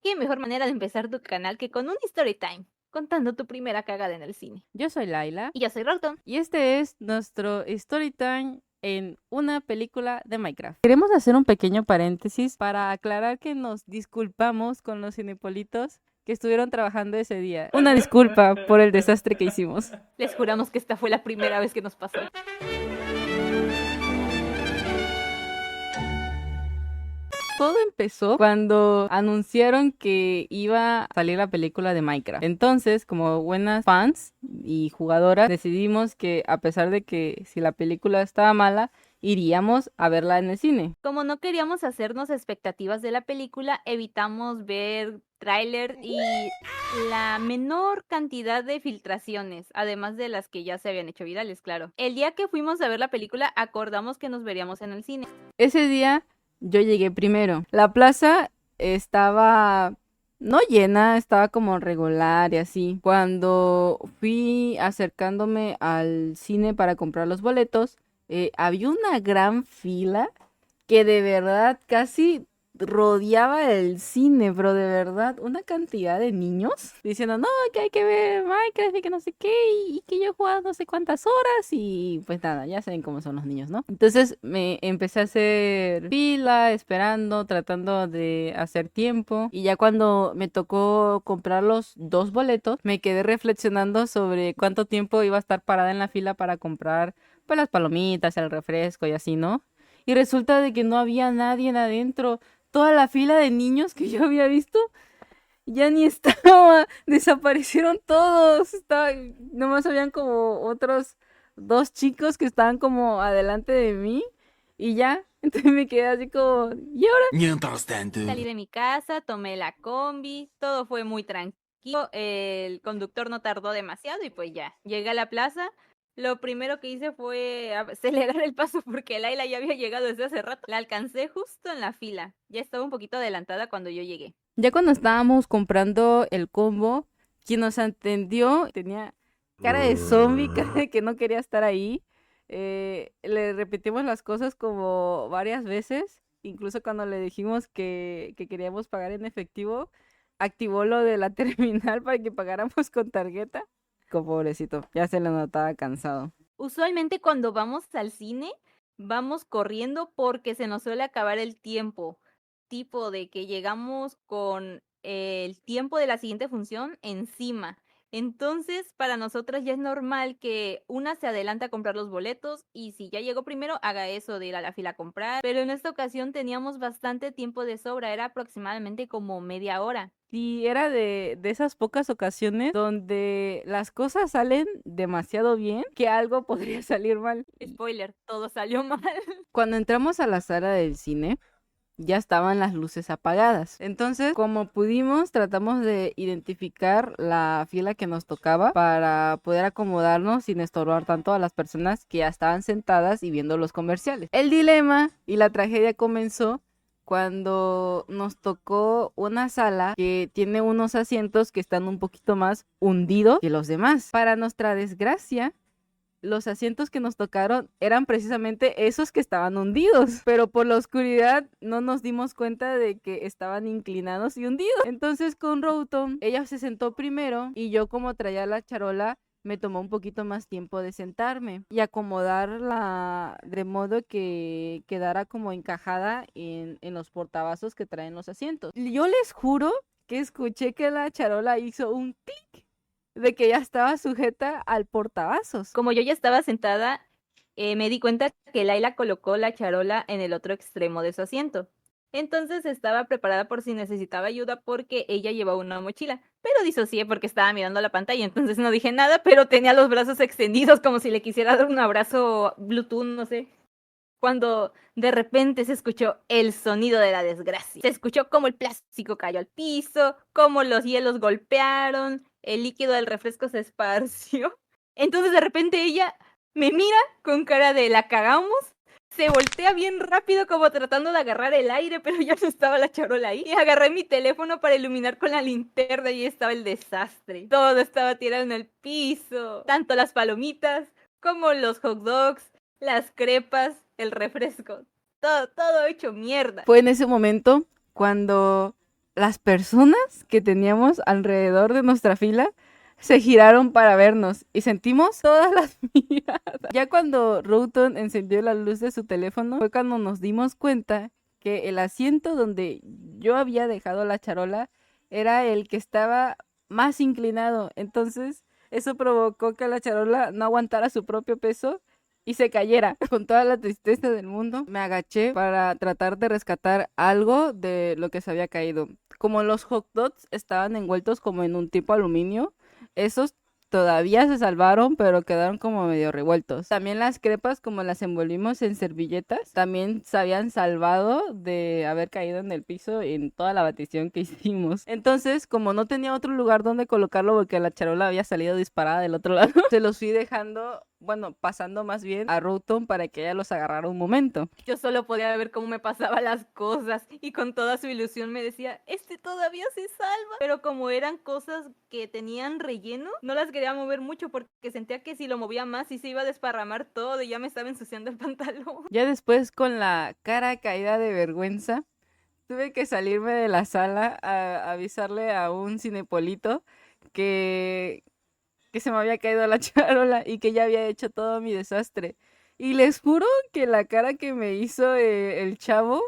qué mejor manera de empezar tu canal que con un story time, contando tu primera cagada en el cine. Yo soy Laila Y yo soy Rawton. y este es nuestro story time en una película de Minecraft. Queremos hacer un pequeño paréntesis para aclarar que nos disculpamos con los cinepolitos que estuvieron trabajando ese día. Una disculpa por el desastre que hicimos. Les juramos que esta fue la primera vez que nos pasó. Todo empezó cuando anunciaron que iba a salir la película de Minecraft. Entonces, como buenas fans y jugadoras, decidimos que a pesar de que si la película estaba mala, iríamos a verla en el cine. Como no queríamos hacernos expectativas de la película, evitamos ver tráiler y la menor cantidad de filtraciones, además de las que ya se habían hecho virales, claro. El día que fuimos a ver la película, acordamos que nos veríamos en el cine. Ese día yo llegué primero. La plaza estaba no llena, estaba como regular y así. Cuando fui acercándome al cine para comprar los boletos, había una gran fila que de verdad casi rodeaba el cine, pero de verdad una cantidad de niños diciendo, no, que hay que ver Minecraft y que no sé qué, y que yo he jugado no sé cuántas horas y pues nada, ya saben cómo son los niños, ¿no? Entonces me empecé a hacer fila, esperando, tratando de hacer tiempo y ya cuando me tocó comprar los dos boletos, me quedé reflexionando sobre cuánto tiempo iba a estar parada en la fila para comprar pues las palomitas, el refresco y así, ¿no? Y resulta de que no había nadie adentro. Toda la fila de niños que yo había visto ya ni estaba. Desaparecieron todos. Nomás habían como otros dos chicos que estaban como adelante de mí. Y ya. Entonces me quedé así como, ¿y ahora? Mientras tanto, Salí de mi casa, tomé la combi, todo fue muy tranquilo, el conductor no tardó demasiado y pues ya, llegué a la plaza. Lo primero que hice fue acelerar el paso porque Laila ya había llegado desde hace rato. La alcancé justo en la fila, ya estaba un poquito adelantada cuando yo llegué. Ya cuando estábamos comprando el combo, quien nos atendió tenía cara de zombie, cara de que no quería estar ahí. Le repetimos las cosas como varias veces, incluso cuando le dijimos que queríamos pagar en efectivo, activó lo de la terminal para que pagáramos con tarjeta. Como pobrecito, ya se le notaba cansado. Usualmente cuando vamos al cine, vamos corriendo porque se nos suele acabar el tiempo. Tipo de que llegamos con el tiempo de la siguiente función encima. Entonces, para nosotras ya es normal que una se adelante a comprar los boletos y si ya llegó primero, haga eso de ir a la fila a comprar. Pero en esta ocasión teníamos bastante tiempo de sobra, era aproximadamente como media hora. Sí, era de esas pocas ocasiones donde las cosas salen demasiado bien que algo podría salir mal. Spoiler, todo salió mal. Cuando entramos a la sala del cine, ya estaban las luces apagadas. Entonces, como pudimos, tratamos de identificar la fila que nos tocaba para poder acomodarnos sin estorbar tanto a las personas que ya estaban sentadas y viendo los comerciales. El dilema y la tragedia comenzó cuando nos tocó una sala que tiene unos asientos que están un poquito más hundidos que los demás. Para nuestra desgracia, los asientos que nos tocaron eran precisamente esos que estaban hundidos, pero por la oscuridad no nos dimos cuenta de que estaban inclinados y hundidos. Entonces con Roughton, ella se sentó primero y yo como traía la charola, me tomó un poquito más tiempo de sentarme y acomodarla de modo que quedara como encajada en los portavasos que traen los asientos. Yo les juro que escuché que la charola hizo un clic de que ya estaba sujeta al portavasos. Como yo ya estaba sentada, me di cuenta que Laila colocó la charola en el otro extremo de su asiento. Entonces estaba preparada por si necesitaba ayuda porque ella llevaba una mochila, pero disocié porque estaba mirando la pantalla, entonces no dije nada, pero tenía los brazos extendidos como si le quisiera dar un abrazo Bluetooth, no sé. Cuando de repente se escuchó el sonido de la desgracia. Se escuchó cómo el plástico cayó al piso, cómo los hielos golpearon, el líquido del refresco se esparció. Entonces de repente ella me mira con cara de la cagamos, se voltea bien rápido como tratando de agarrar el aire, pero ya no estaba la charola ahí. Y agarré mi teléfono para iluminar con la linterna y estaba el desastre. Todo estaba tirado en el piso, tanto las palomitas como los hot dogs, las crepas, el refresco, todo hecho mierda. Fue en ese momento cuando las personas que teníamos alrededor de nuestra fila se giraron para vernos y sentimos todas las miradas. Ya cuando Roughton encendió la luz de su teléfono fue cuando nos dimos cuenta que el asiento donde yo había dejado la charola era el que estaba más inclinado. Entonces eso provocó que la charola no aguantara su propio peso y se cayera. Con toda la tristeza del mundo, me agaché para tratar de rescatar algo de lo que se había caído. Como los hot dogs estaban envueltos como en un tipo aluminio, esos todavía se salvaron, pero quedaron como medio revueltos. También las crepas, como las envolvimos en servilletas, también se habían salvado de haber caído en el piso en toda la batición que hicimos. Entonces, como no tenía otro lugar donde colocarlo porque la charola había salido disparada del otro lado, se los fui dejando, bueno, pasando más bien a Roughton para que ella los agarrara un momento. Yo solo podía ver cómo me pasaba las cosas y con toda su ilusión me decía, este todavía se salva. Pero como eran cosas que tenían relleno, no las quería mover mucho porque sentía que si lo movía más sí se iba a desparramar todo y ya me estaba ensuciando el pantalón. Ya después, con la cara caída de vergüenza, tuve que salirme de la sala a avisarle a un cinepolito que, que se me había caído la charola y que ya había hecho todo mi desastre. Y les juro que la cara que me hizo el chavo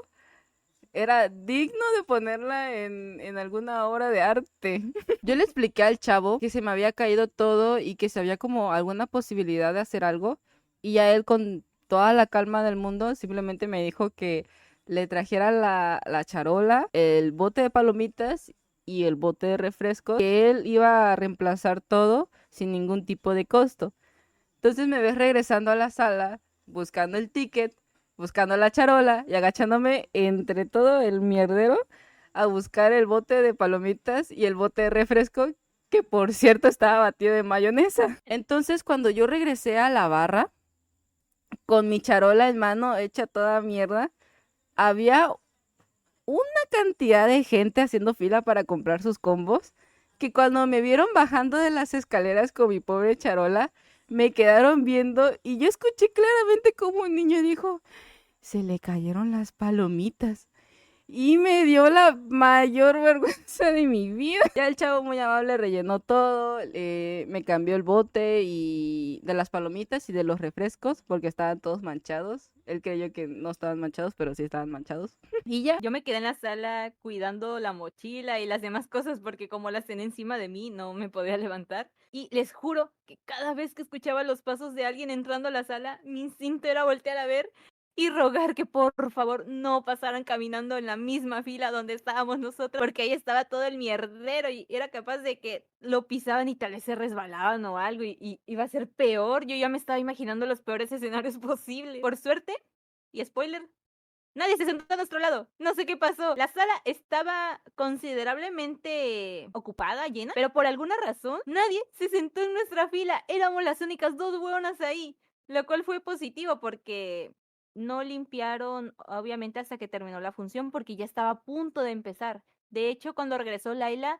era digno de ponerla en alguna obra de arte. Yo le expliqué al chavo que se me había caído todo y que si había como alguna posibilidad de hacer algo. Y a él, con toda la calma del mundo, simplemente me dijo que le trajera la charola, el bote de palomitas y el bote de refresco, que él iba a reemplazar todo sin ningún tipo de costo. Entonces me ves regresando a la sala, buscando el ticket, buscando la charola y agachándome entre todo el mierdero a buscar el bote de palomitas y el bote de refresco, que por cierto estaba batido de mayonesa. Entonces, cuando yo regresé a la barra, con mi charola en mano hecha toda mierda, había una cantidad de gente haciendo fila para comprar sus combos, que cuando me vieron bajando de las escaleras con mi pobre charola, me quedaron viendo y yo escuché claramente como un niño dijo, se le cayeron las palomitas. Y me dio la mayor vergüenza de mi vida. Ya el chavo muy amable rellenó todo, me cambió el bote y de las palomitas y de los refrescos porque estaban todos manchados. Él creyó que no estaban manchados, pero sí estaban manchados. Y ya. Yo me quedé en la sala cuidando la mochila y las demás cosas porque como las tenía encima de mí no me podía levantar. Y les juro que cada vez que escuchaba los pasos de alguien entrando a la sala, mi instinto era voltear a ver y rogar que por favor no pasaran caminando en la misma fila donde estábamos nosotros, porque ahí estaba todo el mierdero y era capaz de que lo pisaban y tal vez se resbalaban o algo y iba a ser peor. Yo ya me estaba imaginando los peores escenarios posibles. Por suerte, y spoiler, nadie se sentó a nuestro lado. No sé qué pasó. La sala estaba considerablemente ocupada, llena, pero por alguna razón nadie se sentó en nuestra fila. Éramos las únicas dos hueonas ahí, lo cual fue positivo porque no limpiaron, obviamente, hasta que terminó la función porque ya estaba a punto de empezar. De hecho, cuando regresó Laila,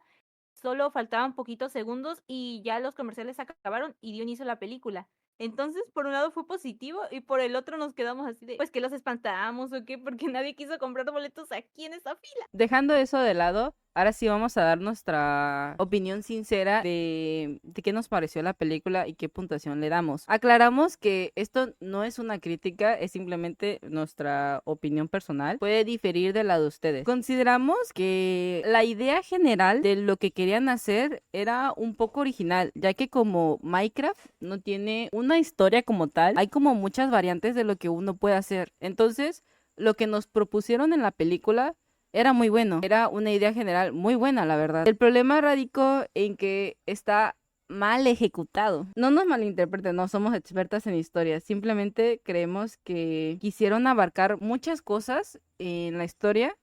solo faltaban poquitos segundos y ya los comerciales acabaron y dio inicio a la película. Entonces, por un lado fue positivo y por el otro nos quedamos así de, pues que los espantamos o qué, porque nadie quiso comprar boletos aquí en esa fila. Dejando eso de lado, ahora sí vamos a dar nuestra opinión sincera de qué nos pareció la película y qué puntuación le damos. Aclaramos que esto no es una crítica, es simplemente nuestra opinión personal. Puede diferir de la de ustedes. Consideramos que la idea general de lo que querían hacer era un poco original, ya que como Minecraft no tiene una historia como tal, hay como muchas variantes de lo que uno puede hacer. Entonces, lo que nos propusieron en la película era muy bueno, era una idea general muy buena, la verdad. El problema radicó en que está mal ejecutado. No nos malinterpreten, no somos expertas en historia, simplemente creemos que quisieron abarcar muchas cosas en la historia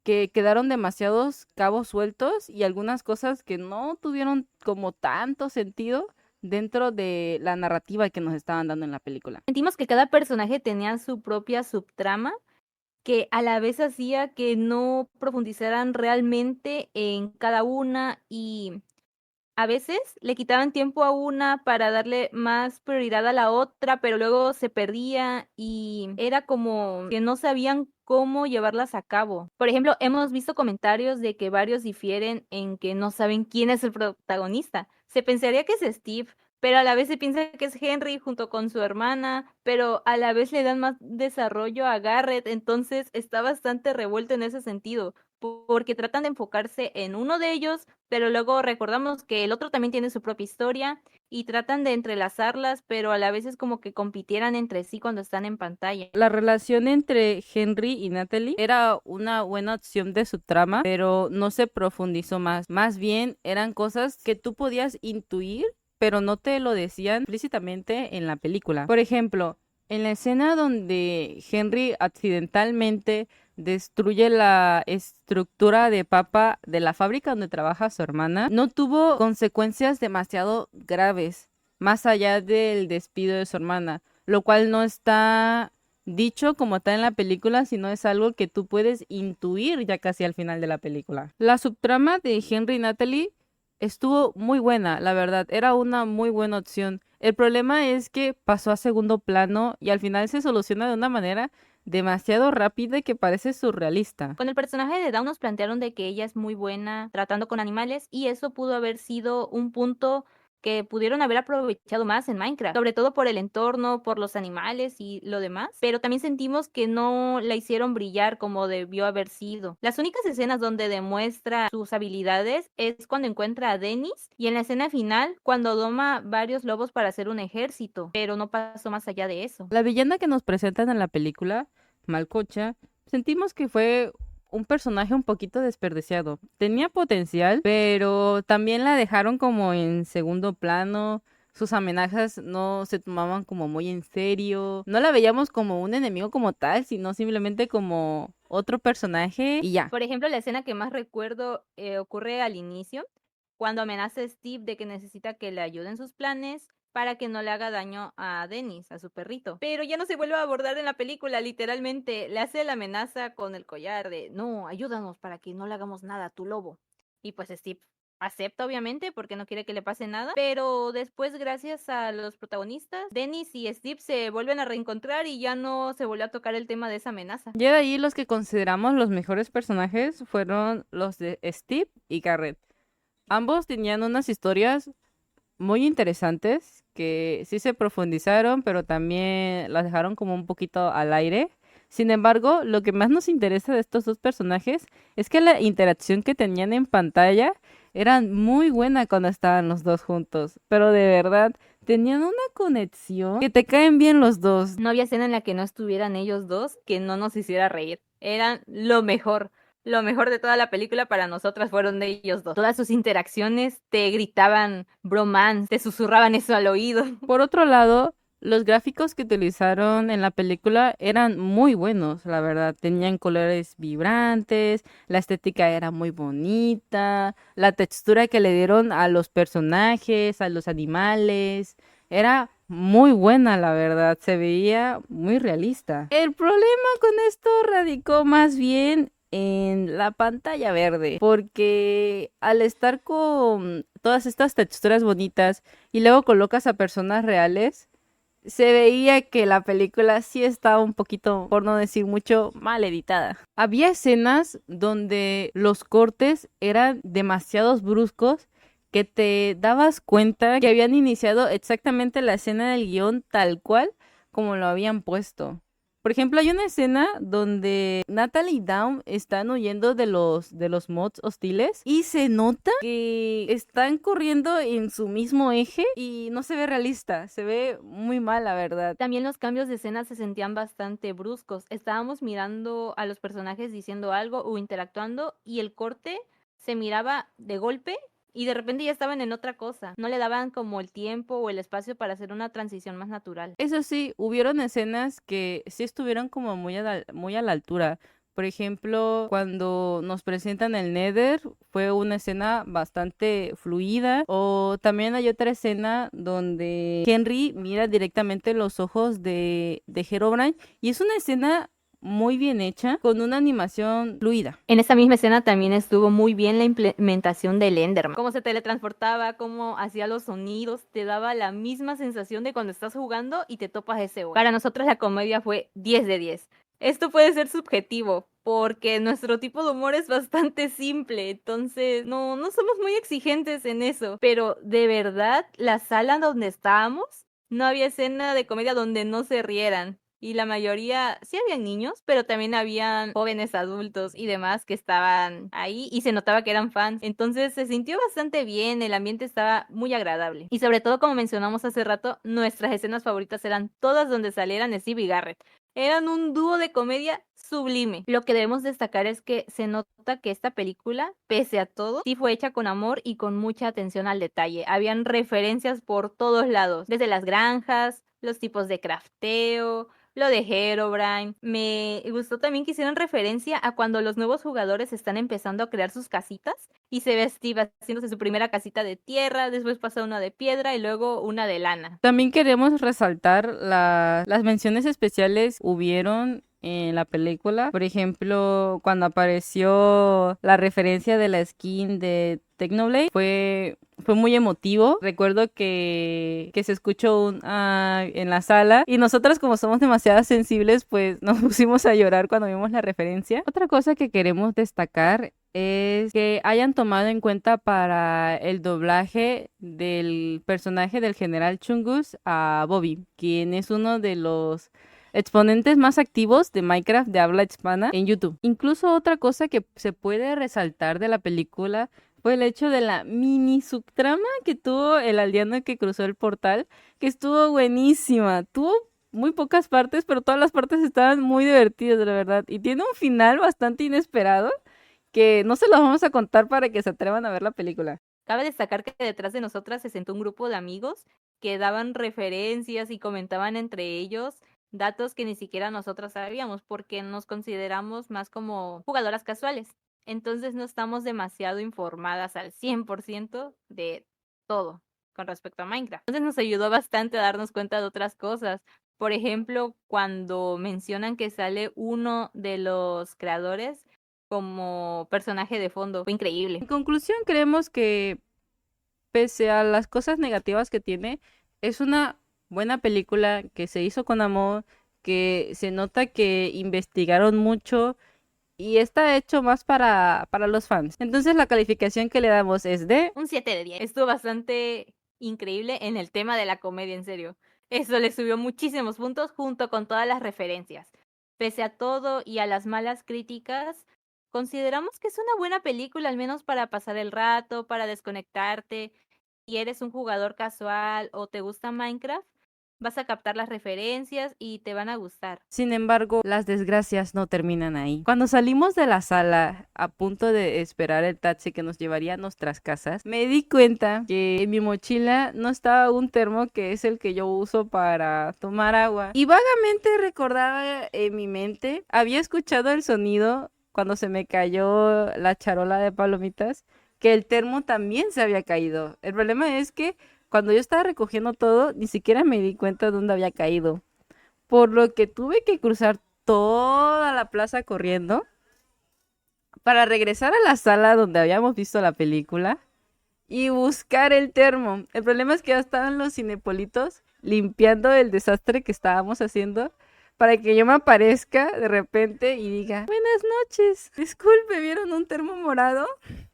que quedaron demasiados cabos sueltos y algunas cosas que no tuvieron como tanto sentido dentro de la narrativa que nos estaban dando en la película. Sentimos que cada personaje tenía su propia subtrama que a la vez hacía que no profundizaran realmente en cada una y a veces le quitaban tiempo a una para darle más prioridad a la otra, pero luego se perdía y era como que no sabían cómo llevarlas a cabo. Por ejemplo, hemos visto comentarios de que varios difieren en que no saben quién es el protagonista. Se pensaría que es Steve, pero a la vez se piensa que es Henry junto con su hermana, pero a la vez le dan más desarrollo a Garrett, entonces está bastante revuelto en ese sentido, porque tratan de enfocarse en uno de ellos, pero luego recordamos que el otro también tiene su propia historia y tratan de entrelazarlas, pero a la vez es como que compitieran entre sí cuando están en pantalla. La relación entre Henry y Natalie era una buena opción de su trama, pero no se profundizó más. Más bien eran cosas que tú podías intuir, pero no te lo decían explícitamente en la película. Por ejemplo, en la escena donde Henry accidentalmente destruye la estructura de papa de la fábrica donde trabaja su hermana, no tuvo consecuencias demasiado graves, más allá del despido de su hermana, lo cual no está dicho como está en la película, sino es algo que tú puedes intuir ya casi al final de la película. La subtrama de Henry y Natalie estuvo muy buena, la verdad, era una muy buena opción. El problema es que pasó a segundo plano y al final se soluciona de una manera demasiado rápida que parece surrealista. Con el personaje de Dawn nos plantearon de que ella es muy buena tratando con animales y eso pudo haber sido un punto que pudieron haber aprovechado más en Minecraft, sobre todo por el entorno, por los animales y lo demás, pero también sentimos que no la hicieron brillar como debió haber sido. Las únicas escenas donde demuestra sus habilidades es cuando encuentra a Dennis y en la escena final cuando doma varios lobos para hacer un ejército, pero no pasó más allá de eso. La villana que nos presentan en la película, Malcocha, sentimos que fue un personaje un poquito desperdiciado. Tenía potencial, pero también la dejaron como en segundo plano. Sus amenazas no se tomaban como muy en serio. No la veíamos como un enemigo como tal, sino simplemente como otro personaje y ya. Por ejemplo, la escena que más recuerdo ocurre al inicio, cuando amenaza a Steve de que necesita que le ayude en sus planes para que no le haga daño a Dennis, a su perrito. Pero ya no se vuelve a abordar en la película, literalmente le hace la amenaza con el collar de, no, ayúdanos para que no le hagamos nada a tu lobo. Y pues Steve acepta obviamente porque no quiere que le pase nada, pero después gracias a los protagonistas, Dennis y Steve se vuelven a reencontrar y ya no se volvió a tocar el tema de esa amenaza. Ya de ahí los que consideramos los mejores personajes fueron los de Steve y Garrett. Ambos tenían unas historias muy interesantes que sí se profundizaron, pero también las dejaron como un poquito al aire. Sin embargo, lo que más nos interesa de estos dos personajes es que la interacción que tenían en pantalla era muy buena cuando estaban los dos juntos, pero de verdad tenían una conexión que te caen bien los dos. No había escena en la que no estuvieran ellos dos que no nos hiciera reír. Eran lo mejor. Lo mejor de toda la película para nosotras fueron de ellos dos. Todas sus interacciones te gritaban bromance, te susurraban eso al oído. Por otro lado, los gráficos que utilizaron en la película eran muy buenos, la verdad. Tenían colores vibrantes, la estética era muy bonita, la textura que le dieron a los personajes, a los animales, era muy buena, la verdad. Se veía muy realista. El problema con esto radicó más bien en la pantalla verde, porque al estar con todas estas texturas bonitas y luego colocas a personas reales, se veía que la película sí estaba un poquito, por no decir mucho, mal editada. Había escenas donde los cortes eran demasiados bruscos que te dabas cuenta que habían iniciado exactamente la escena del guión tal cual como lo habían puesto. Por ejemplo, hay una escena donde Natalie y Dawn están huyendo de los mods hostiles y se nota que están corriendo en su mismo eje y no se ve realista, se ve muy mal, la verdad. También los cambios de escena se sentían bastante bruscos. Estábamos mirando a los personajes diciendo algo o interactuando y el corte se miraba de golpe y de repente ya estaban en otra cosa. No le daban como el tiempo o el espacio para hacer una transición más natural. Eso sí, hubieron escenas que sí estuvieron como muy a la altura. Por ejemplo, cuando nos presentan el Nether, fue una escena bastante fluida. O también hay otra escena donde Henry mira directamente los ojos de Herobrine. Y es una escena muy bien hecha, con una animación fluida. En esa misma escena también estuvo muy bien la implementación del Enderman. Cómo se teletransportaba, cómo hacía los sonidos, te daba la misma sensación de cuando estás jugando y te topas ese boss. Para nosotros la comedia fue 10 de 10. Esto puede ser subjetivo, porque nuestro tipo de humor es bastante simple, entonces no somos muy exigentes en eso. Pero de verdad, la sala donde estábamos, no había escena de comedia donde no se rieran. Y la mayoría, sí habían niños, pero también habían jóvenes adultos y demás que estaban ahí y se notaba que eran fans. Entonces se sintió bastante bien, el ambiente estaba muy agradable. Y sobre todo, como mencionamos hace rato, nuestras escenas favoritas eran todas donde salieran Steve y Garrett. Eran un dúo de comedia sublime. Lo que debemos destacar es que se nota que esta película, pese a todo, sí fue hecha con amor y con mucha atención al detalle. Habían referencias por todos lados, desde las granjas, los tipos de crafteo, lo de Herobrine. Me gustó también que hicieron referencia a cuando los nuevos jugadores están empezando a crear sus casitas y se ve a Steve haciéndose su primera casita de tierra, después pasa una de piedra y luego una de lana. También queremos resaltar las menciones especiales hubieron en la película. Por ejemplo, cuando apareció la referencia de la skin de Technoblade, fue muy emotivo. Recuerdo que se escuchó en la sala y nosotras, como somos demasiado sensibles, pues nos pusimos a llorar cuando vimos la referencia. Otra cosa que queremos destacar es que hayan tomado en cuenta para el doblaje del personaje del general Chungus a Bobby, quien es uno de los exponentes más activos de Minecraft de habla hispana en YouTube. Incluso otra cosa que se puede resaltar de la película fue el hecho de la mini subtrama que tuvo el aldeano que cruzó el portal, que estuvo buenísima. Tuvo muy pocas partes, pero todas las partes estaban muy divertidas, la verdad. Y tiene un final bastante inesperado que no se los vamos a contar para que se atrevan a ver la película. Cabe destacar que detrás de nosotras se sentó un grupo de amigos que daban referencias y comentaban entre ellos datos que ni siquiera nosotras sabíamos porque nos consideramos más como jugadoras casuales. Entonces no estamos demasiado informadas al 100% de todo con respecto a Minecraft. Entonces nos ayudó bastante a darnos cuenta de otras cosas. Por ejemplo, cuando mencionan que sale uno de los creadores como personaje de fondo, fue increíble. En conclusión, creemos que pese a las cosas negativas que tiene, es una buena película que se hizo con amor, que se nota que investigaron mucho y está hecho más para los fans. Entonces la calificación que le damos es de un 7 de 10. Estuvo bastante increíble en el tema de la comedia, en serio. Eso le subió muchísimos puntos junto con todas las referencias. Pese a todo y a las malas críticas, consideramos que es una buena película, al menos para pasar el rato, para desconectarte. Si eres un jugador casual o te gusta Minecraft, vas a captar las referencias y te van a gustar. Sin embargo, las desgracias no terminan ahí. Cuando salimos de la sala a punto de esperar el taxi que nos llevaría a nuestras casas, me di cuenta que en mi mochila no estaba un termo que es el que yo uso para tomar agua. Y vagamente recordaba en mi mente, había escuchado el sonido cuando se me cayó la charola de palomitas, que el termo también se había caído. El problema es que cuando yo estaba recogiendo todo, ni siquiera me di cuenta de dónde había caído. Por lo que tuve que cruzar toda la plaza corriendo para regresar a la sala donde habíamos visto la película y buscar el termo. El problema es que ya estaban los cinepolitos limpiando el desastre que estábamos haciendo para que yo me aparezca de repente y diga, buenas noches, disculpe, ¿vieron un termo morado?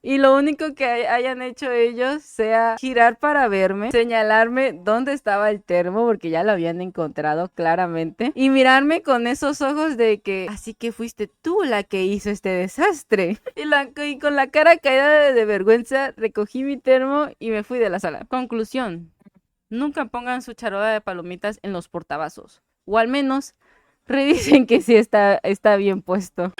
Y lo único que hayan hecho ellos sea girar para verme, señalarme dónde estaba el termo, porque ya lo habían encontrado claramente, y mirarme con esos ojos de que, así que fuiste tú la que hizo este desastre. Y con la cara caída de vergüenza, recogí mi termo y me fui de la sala. Conclusión, nunca pongan su charola de palomitas en los portavasos, o al menos revisen que sí está bien puesto.